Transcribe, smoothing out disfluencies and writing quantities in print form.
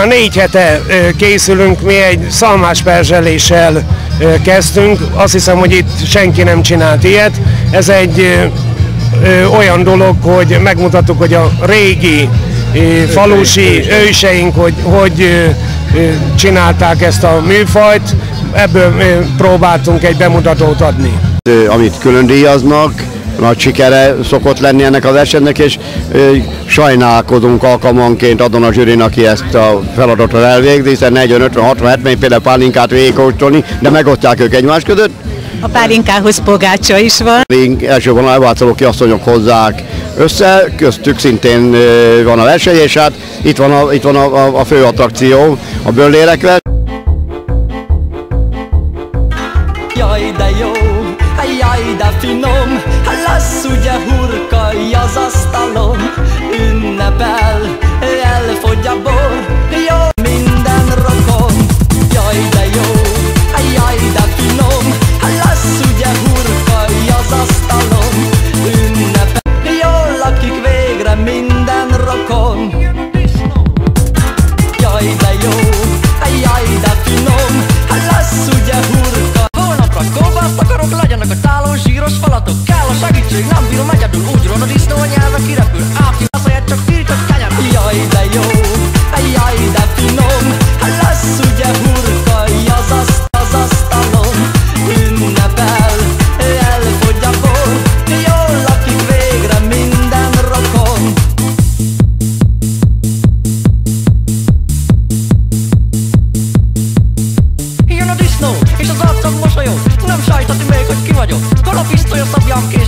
már 4 hete készülünk, mi egy szalmásperzseléssel kezdtünk, azt hiszem, hogy itt senki nem csinált ilyet. Ez egy olyan dolog, hogy megmutattuk, hogy a régi falusi őseink, hogy csinálták ezt a műfajt, ebből próbáltunk egy bemutatót adni. Amit külön díjaznak, nagy sikere szokott lenni ennek a versenynek, és sajnálkozunk alkalmanként adon a zsűrin, aki ezt a feladatot elvégzi, hiszen 40, 50, 60, 70 például pálinkát végigkóstolni, de megosztják ők egymás között. A pálinkához pogácsa is van. Első vonal elváltozó kiasszonyok hozzák össze, köztük szintén van a verseny, és hát itt van a fő attrakció, a böllérekre. Jaj, de jó, jaj, de finom, lesz ugye hurkai az asztalon, ünnepel, elfogy a bor, jó minden rokon. Jaj, de jó, jaj, de finom, lesz ugye hurkai az asztalon, ünnepel, jól lakik végre minden rokon. Jaj, de jó, jaj, de finom, lesz ugye hurka. Holnapra kolbászt akarok, legyenek a tálon zsíros falatok. Kell a segítség, nem bírom egyedül, úgy ron a disznó a nyelve kirepül. Áki a szaját, csak pirított kenyer. Jaj, de jó, jaj, de finom, lesz ugye hurkai az asztalon, ünnepel, elfogy a bor, jól lakik végre minden rokon. Jön a disznó, és az arcom mosolyog, nem sejteti még, hogy ki vagyok. Kalapisztoly a szabjám késem.